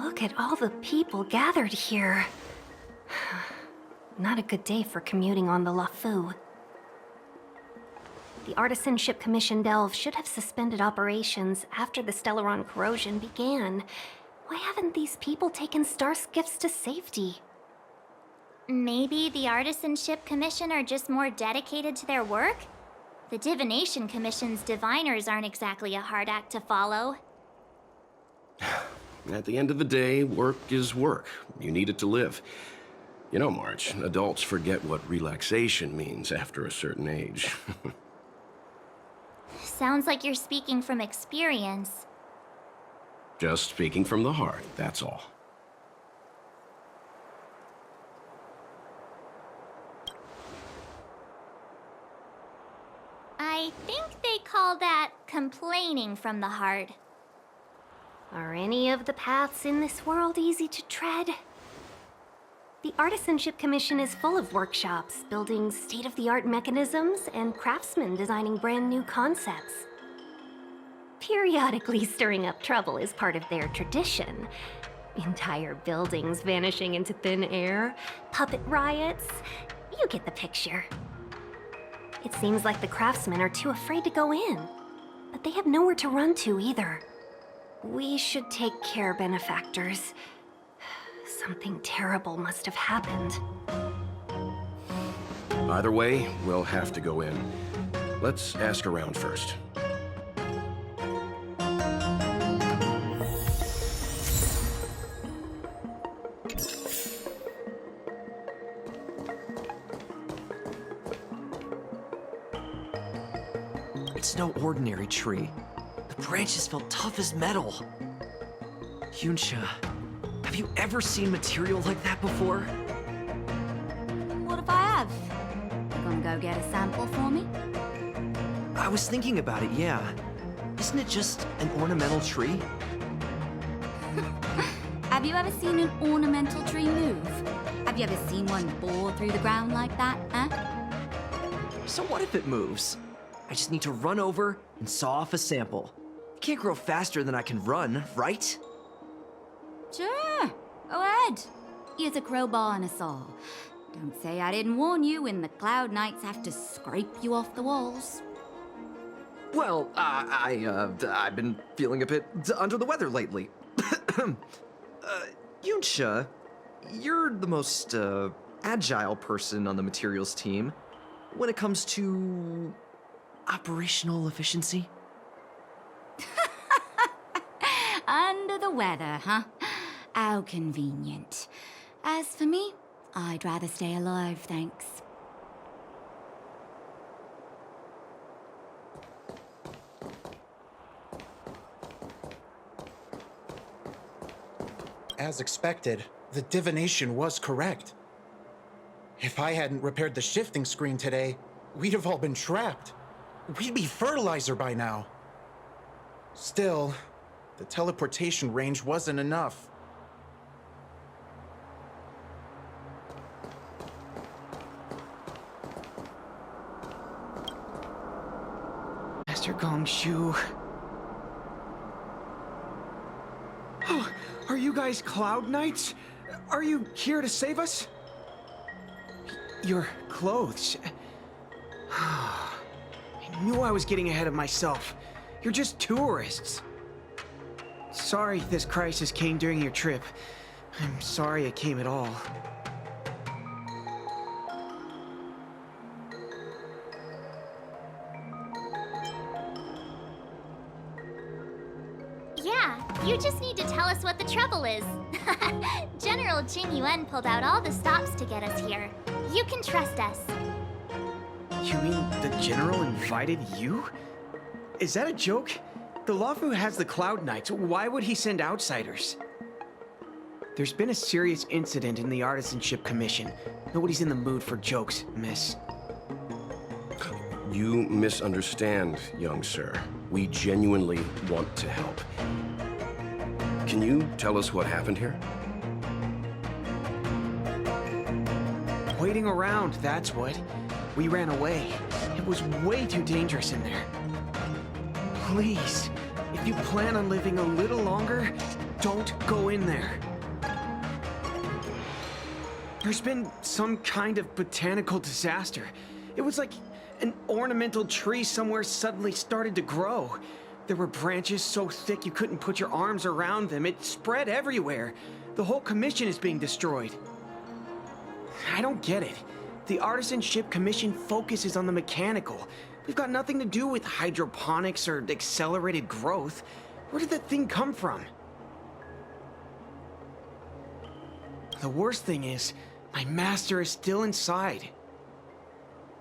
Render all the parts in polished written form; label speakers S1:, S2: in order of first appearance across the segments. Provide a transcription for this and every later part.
S1: Look at all the people gathered here. Not a good day for commuting on the LaFou. The Artisanship Commission Delve should have suspended operations after the Stellaron corrosion began. Why haven't these people taken star skiffs to safety?
S2: Maybe the Artisanship Commission are just more dedicated to their work? The Divination Commission's diviners aren't exactly a hard act to follow.
S3: At the end of the day, work is work. You need it to live. You know, March, adults forget what relaxation means after a certain age.
S2: Sounds like you're speaking from experience.
S3: Just speaking from the heart, that's all.
S2: I think they call that complaining from the heart.
S1: Are any of the paths in this world easy to tread? The Artisanship Commission is full of workshops, building state-of-the-art mechanisms and craftsmen designing brand new concepts. Periodically stirring up trouble is part of their tradition. Entire buildings vanishing into thin air, puppet riots. You get the picture. It seems like the craftsmen are too afraid to go in, but they have nowhere to run to either. We should take care, benefactors. Something terrible must have happened.
S3: Either way, we'll have to go in. Let's ask around first.
S4: It's no ordinary tree. The branches felt tough as metal. Yunsha, have you ever seen material like that before?
S5: What if I have? You gonna go get a sample for me?
S4: I was thinking about it, yeah. Isn't it just an ornamental tree?
S5: Have you ever seen an ornamental tree move? Have you ever seen one bore through the ground like that, huh?
S4: So what if it moves? I just need to run over and saw off a sample. It can't grow faster than I can run, right?
S5: Sure, go ahead. Here's a crowbar and a saw. Don't say I didn't warn you when the Cloud Knights have to scrape you off the walls.
S4: Well, I've been feeling a bit under the weather lately. Yunsha, you're the most, agile person on the materials team when it comes to operational efficiency.
S5: Under the weather, huh? How convenient. As for me, I'd rather stay alive, thanks.
S6: As expected, the divination was correct. If I hadn't repaired the shifting screen today, we'd have all been trapped. We'd be fertilizer by now. Still, the teleportation range wasn't enough.
S7: Master Gongshu. Oh, are you guys Cloud Knights? Are you here to save us? Your clothes. I knew I was getting ahead of myself. You're just tourists. Sorry this crisis came during your trip. I'm sorry it came at all.
S2: Yeah, you just need to tell us what the trouble is. General Jing Yuan pulled out all the stops to get us here. You can trust us.
S7: You mean the General invited you? Is that a joke? The LaFou has the Cloud Knights. Why would he send outsiders? There's been a serious incident in the Artisanship Commission. Nobody's in the mood for jokes, miss.
S3: You misunderstand, young sir. We genuinely want to help. Can you tell us what happened here?
S7: Waiting around, that's what. We ran away. It was way too dangerous in there. Please, if you plan on living a little longer, don't go in there. There's been some kind of botanical disaster. It was like an ornamental tree somewhere suddenly started to grow. There were branches so thick you couldn't put your arms around them. It spread everywhere. The whole commission is being destroyed. I don't get it. The Artisanship Commission focuses on the mechanical. We've got nothing to do with hydroponics or accelerated growth. Where did that thing come from? The worst thing is, my master is still inside.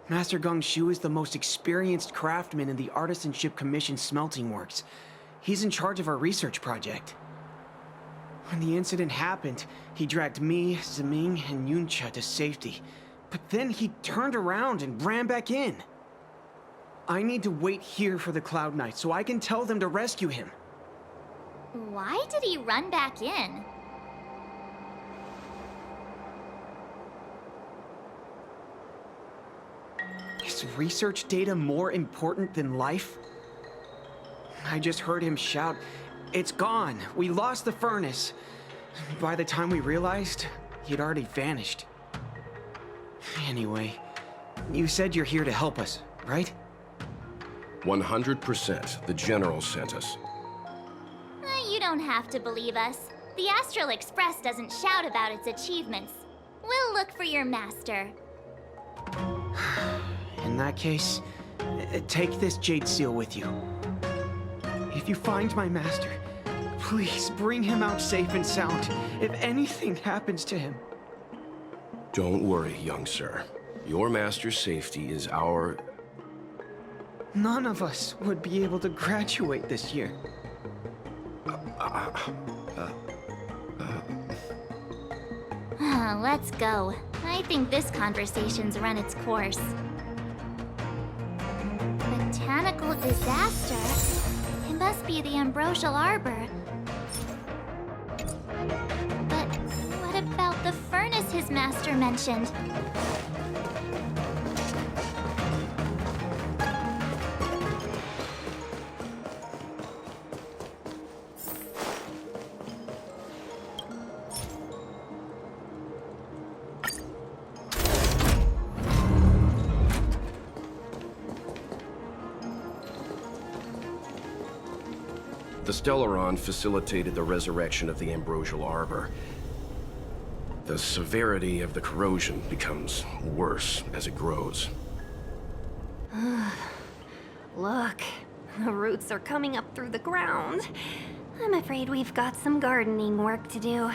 S7: Master Gong Shu is the most experienced craftsman in the Artisanship Commission smelting works. He's in charge of our research project. When the incident happened, he dragged me, Zeming, and Yuncha to safety. But then he turned around and ran back in. I need to wait here for the Cloud Knights so I can tell them to rescue him.
S2: Why did he run back in?
S7: Is research data more important than life? I just heard him shout, "It's gone! We lost the furnace!" By the time we realized, he'd already vanished. Anyway, you said you're here to help us, right?
S3: 100%. The General sent us.
S2: You don't have to believe us. The Astral Express doesn't shout about its achievements. We'll look for your master.
S7: In that case, take this jade seal with you. If you find my master, please bring him out safe and sound. If anything happens to him.
S3: Don't worry, young sir. Your master's safety is our...
S7: None of us would be able to graduate this year.
S2: Let's go. I think this conversation's run its course. Botanical disaster? It must be the Ambrosial Arbor. But what about the furnace his master mentioned?
S3: The Stellaron facilitated the resurrection of the Ambrosial Arbor. The severity of the corrosion becomes worse as it grows.
S1: Look, the roots are coming up through the ground. I'm afraid we've got some gardening work to do.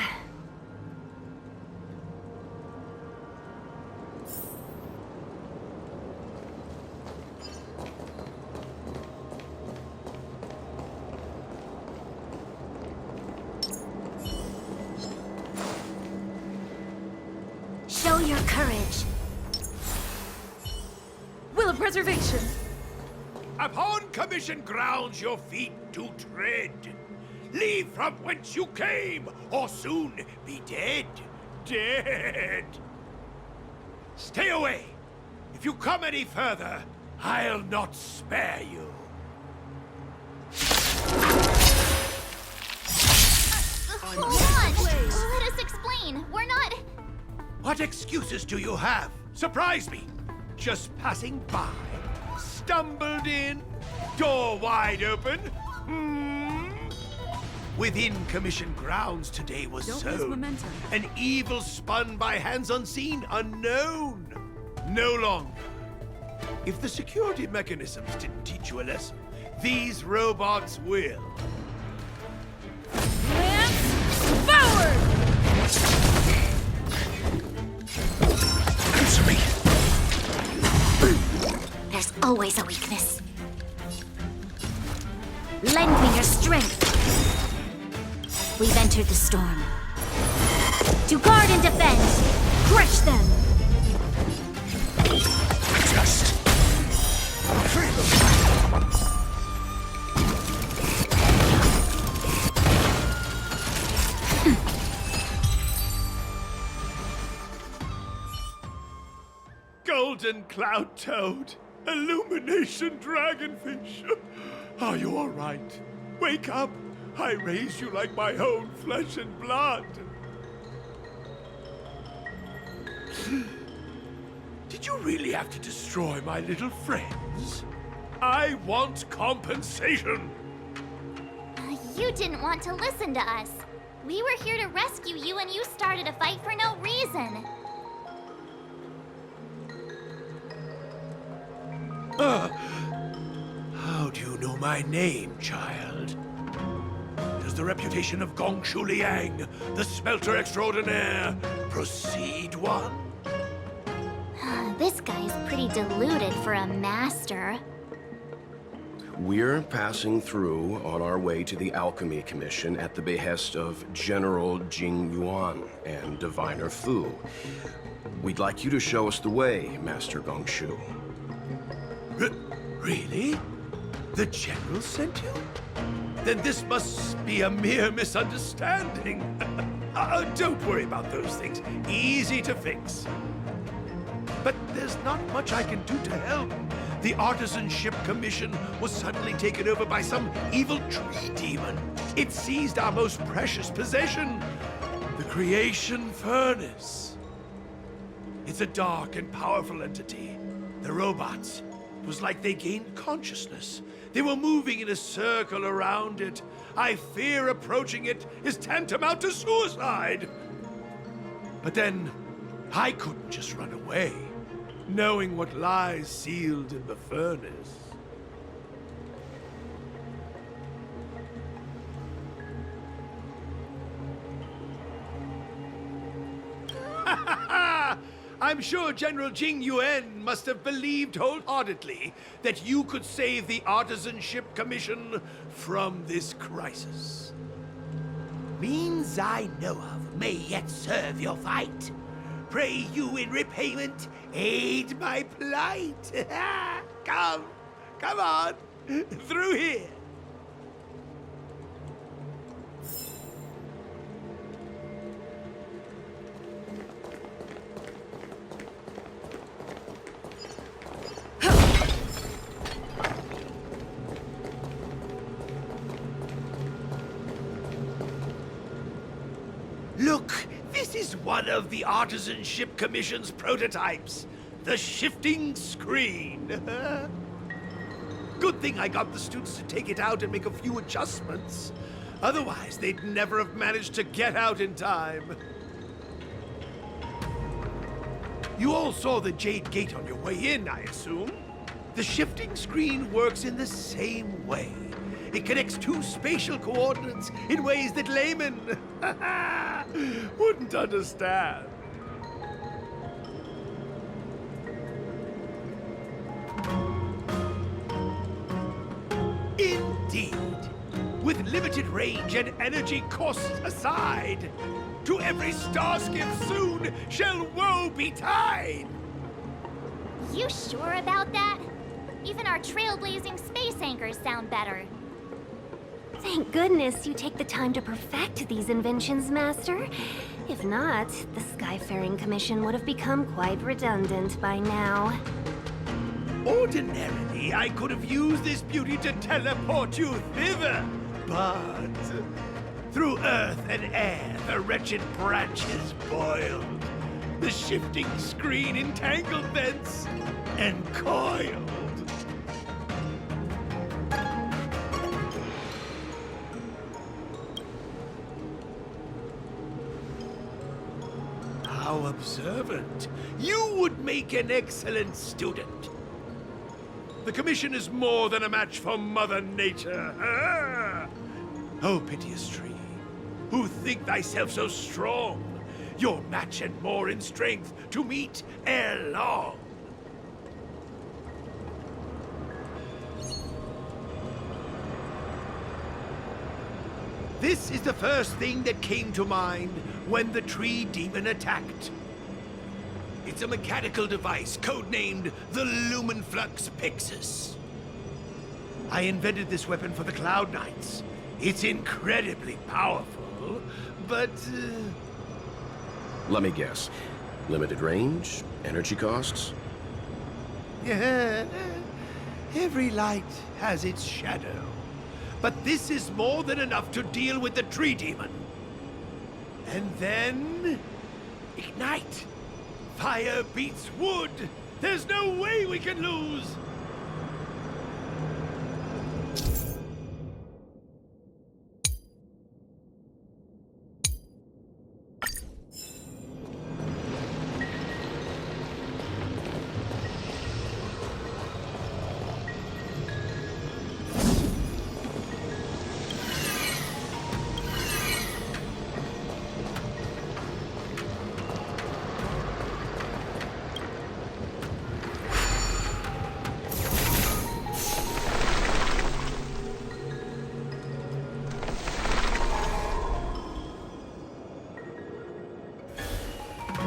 S5: Show your courage.
S8: Will of preservation.
S9: Upon commission grounds your feet do tread. Leave from whence you came, or soon be dead. Dead. Stay away. If you come any further, I'll not spare you.
S2: Hold on! Let us explain. We're not...
S9: What excuses do you have? Surprise me. Just passing by. Stumbled in. Door wide open. Within commission grounds today was
S8: Don't lose
S9: sown
S8: momentum.
S9: an evil spun by hands unseen, unknown. No longer. If the security mechanisms didn't teach you a lesson, these robots will.
S8: Lance forward!
S3: Answer me!
S5: There's always a weakness. Lend me your strength. We've entered the storm. To guard and defend! Crush them!
S3: Just...
S9: Golden cloud toad, illumination dragonfish. Are you all right? Wake up. I raised you like my own flesh and blood. Did you really have to destroy my little friends? I want compensation.
S2: You didn't want to listen to us. We were here to rescue you and you started a fight for no reason.
S9: How do you know my name, child? Does the reputation of Gongshu Liang, the smelter extraordinaire, precede one?
S2: This guy's pretty deluded for a master.
S3: We're passing through on our way to the Alchemy Commission at the behest of General Jing Yuan and Diviner Fu. We'd like you to show us the way, Master Gongshu.
S9: Really? The General sent you? Then this must be a mere misunderstanding. Don't worry about those things. Easy to fix. But there's not much I can do to help. The Artisanship Commission was suddenly taken over by some evil tree demon. It seized our most precious possession, the Creation Furnace. It's a dark and powerful entity. The robots, it was like they gained consciousness. They were moving in a circle around it. I fear approaching it is tantamount to suicide. But then, I couldn't just run away, knowing what lies sealed in the furnace. I'm sure General Jing Yuan must have believed wholeheartedly that you could save the Artisanship Commission from this crisis. Means I know of may yet serve your fight. Pray you in repayment aid my plight. Come on, through here. Look, this is one of the Artisanship Commission's prototypes. The shifting screen. Good thing I got the students to take it out and make a few adjustments. Otherwise, they'd never have managed to get out in time. You all saw the Jade Gate on your way in, I assume? The shifting screen works in the same way. It connects two spatial coordinates in ways that laymen wouldn't understand. Indeed. With limited range and energy costs aside, to every starskip soon shall woe betide.
S2: You sure about that? Even our trailblazing space anchors sound better.
S1: Thank goodness you take the time to perfect these inventions, Master. If not, the Skyfaring Commission would have become quite redundant by now.
S9: Ordinarily, I could have used this beauty to teleport you thither, but through earth and air, the wretched branches boiled. The shifting screen entangled thence and coiled. How observant. You would make an excellent student. The Commission is more than a match for Mother Nature. Oh, piteous tree, who think thyself so strong, your match and more in strength to meet ere long. This is the first thing that came to mind when the tree demon attacked. It's a mechanical device codenamed the Lumenflux Pixis. I invented this weapon for the Cloud Knights. It's incredibly powerful, but...
S3: Let me guess. Limited range? Energy costs?
S9: Yeah, every light has its shadow. but this is more than enough to deal with the tree demon. And then... ignite! Fire beats wood! There's no way we can lose!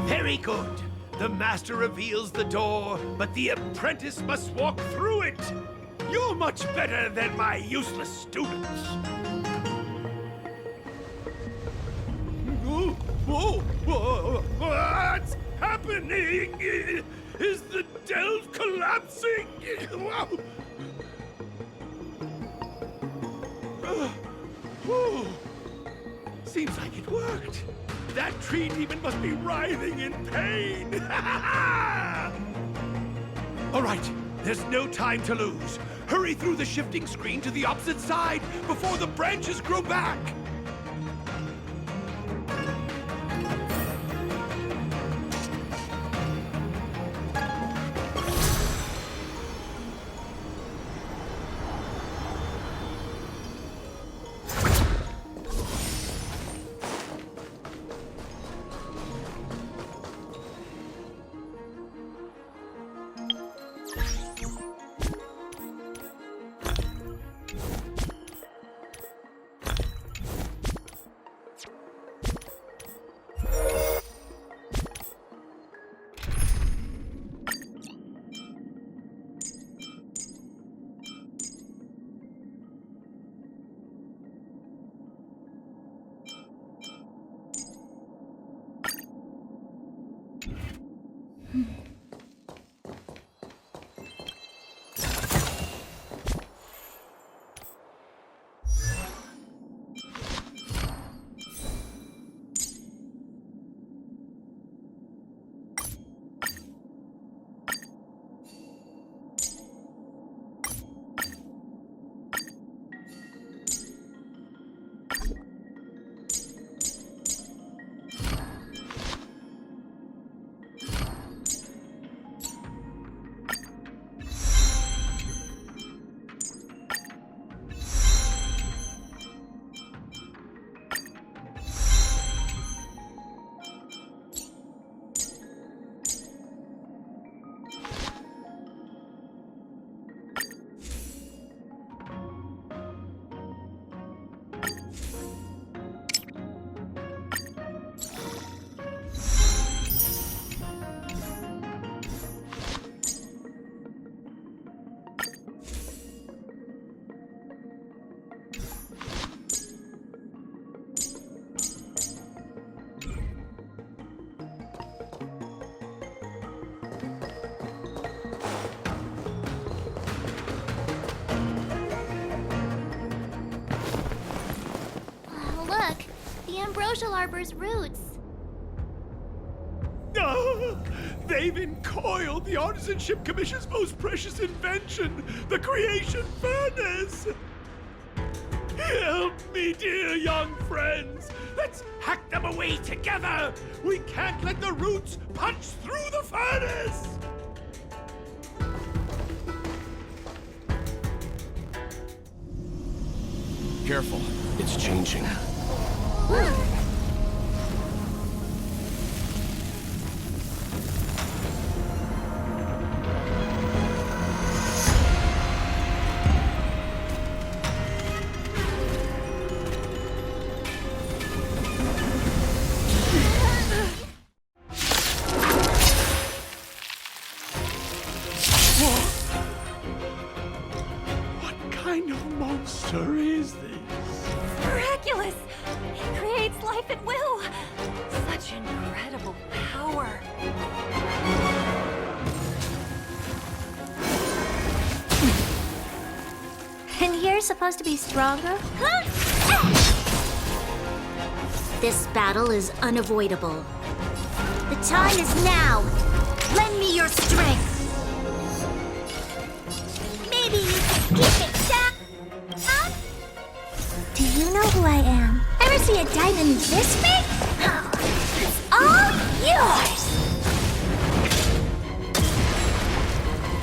S9: Very good. The master reveals the door, but the apprentice must walk through it. You're much better than my useless students. Whoa! What's happening? Is the delve collapsing? Seems like it worked. That tree demon must be writhing in pain. All right, there's no time to lose. Hurry through the shifting screen to the opposite side before the branches grow back.
S2: Ambrosial Arbor's roots.
S9: They've encoiled the Artisanship Commission's most precious invention, the creation furnace! Help me, dear young friends! Let's hack them away together! We can't let the roots punch through the furnace!
S3: Careful, it's changing.
S9: What kind of monster is this?
S1: Miraculous! It creates life at will! Such incredible power!
S2: And you're supposed to be stronger? This battle is unavoidable. The time is now. Lend me your strength. Maybe you can keep it down. Huh? Do you know who I am? Ever see a diamond this big? It's all yours.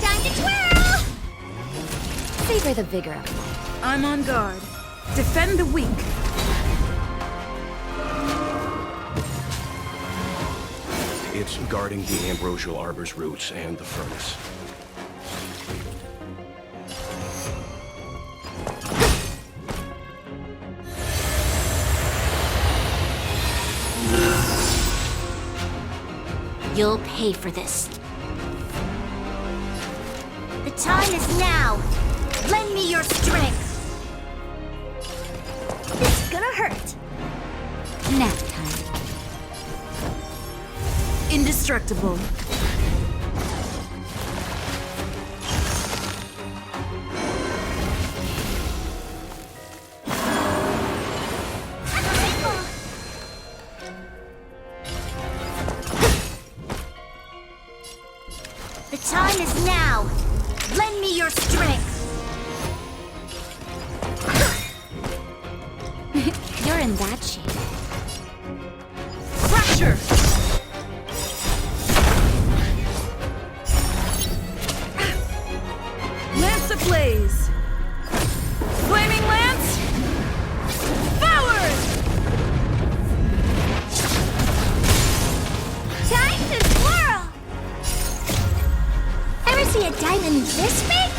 S2: Time to twirl.
S5: Savor the vigor of it.
S8: I'm on guard. Defend the weak.
S3: It's guarding the ambrosial arbor's roots and the furnace.
S2: You'll pay for this. The time is now. Lend me your strength. This is gonna hurt.
S5: Nap time.
S8: Indestructible.
S2: The time is now. Lend me your strength.
S5: You're in that shape.
S8: Fracture! Lance ablaze! Flaming lance! Forward!
S2: Time to twirl! Ever see a diamond this big?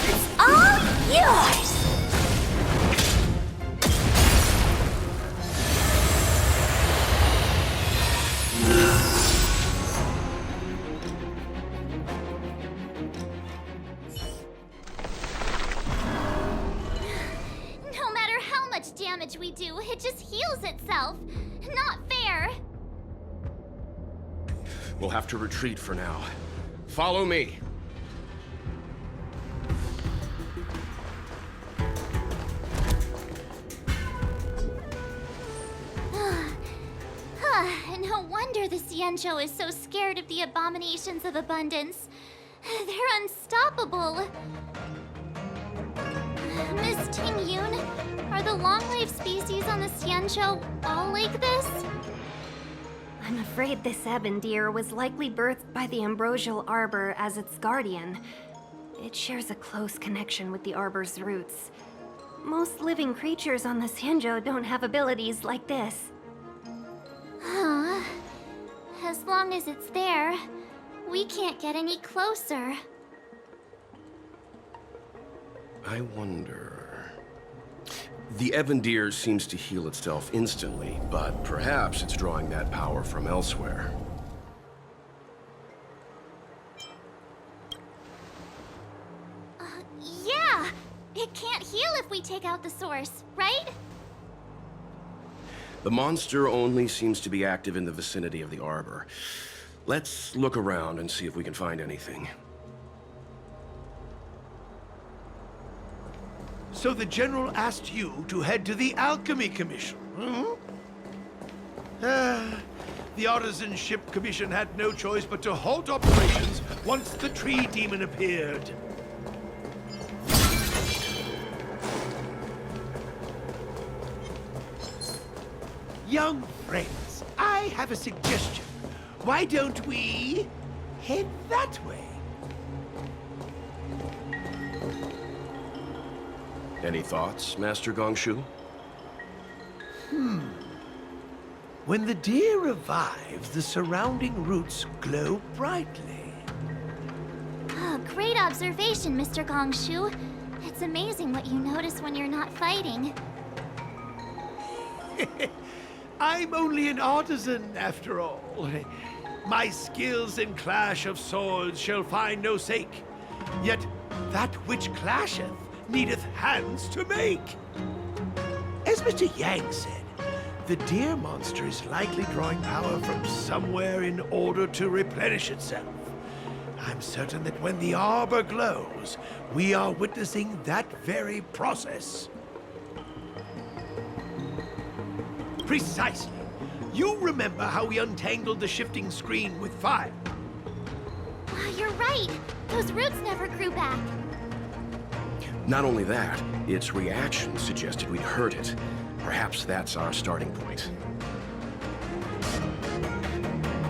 S2: It's all yours! No matter how much damage we do, it just heals itself. Not fair.
S3: We'll have to retreat for now. Follow me.
S2: No wonder the Xianzhou is so scared of the abominations of abundance. They're unstoppable. Miss Tingyun, are the long-life species on the Xianzhou all like this?
S1: I'm afraid this ebon deer was likely birthed by the ambrosial arbor as its guardian. It shares a close connection with the arbor's roots. Most living creatures on the Xianzhou don't have abilities like this.
S2: Huh. As long as it's there, we can't get any closer.
S3: I wonder... The ebon deer seems to heal itself instantly, but perhaps it's drawing that power from elsewhere.
S2: Yeah! It can't heal if we take out the source, right?
S3: The monster only seems to be active in the vicinity of the arbor. Let's look around and see if we can find anything.
S9: So the General asked you to head to the Alchemy Commission, the Artisan Ship Commission had no choice but to halt operations once the tree demon appeared. Young friends, I have a suggestion. Why don't we head that way?
S3: Any thoughts, Master Gongshu?
S9: When the deer revives, the surrounding roots glow brightly.
S2: Oh, great observation, Mr. Gongshu. It's amazing what you notice when you're not fighting.
S9: I'm only an artisan, after all. My skills in clash of swords shall find no sake. Yet that which clasheth needeth hands to make. As Mr. Yang said, the deer monster is likely drawing power from somewhere in order to replenish itself. I'm certain that when the arbor glows, we are witnessing that very process. Precisely. You remember how we untangled the shifting screen with fire?
S2: Wow, you're right. Those roots never grew back.
S3: Not only that, its reaction suggested we'd hurt it. Perhaps that's our starting point.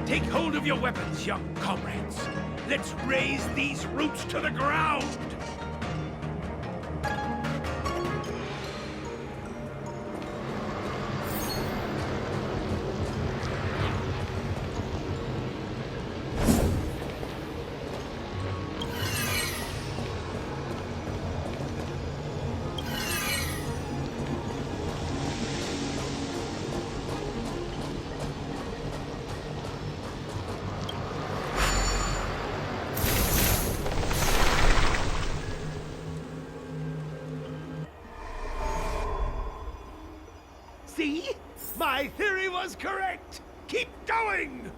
S9: Take hold of your weapons, young comrades. Let's raze these roots to the ground! See? My theory was correct! Keep going!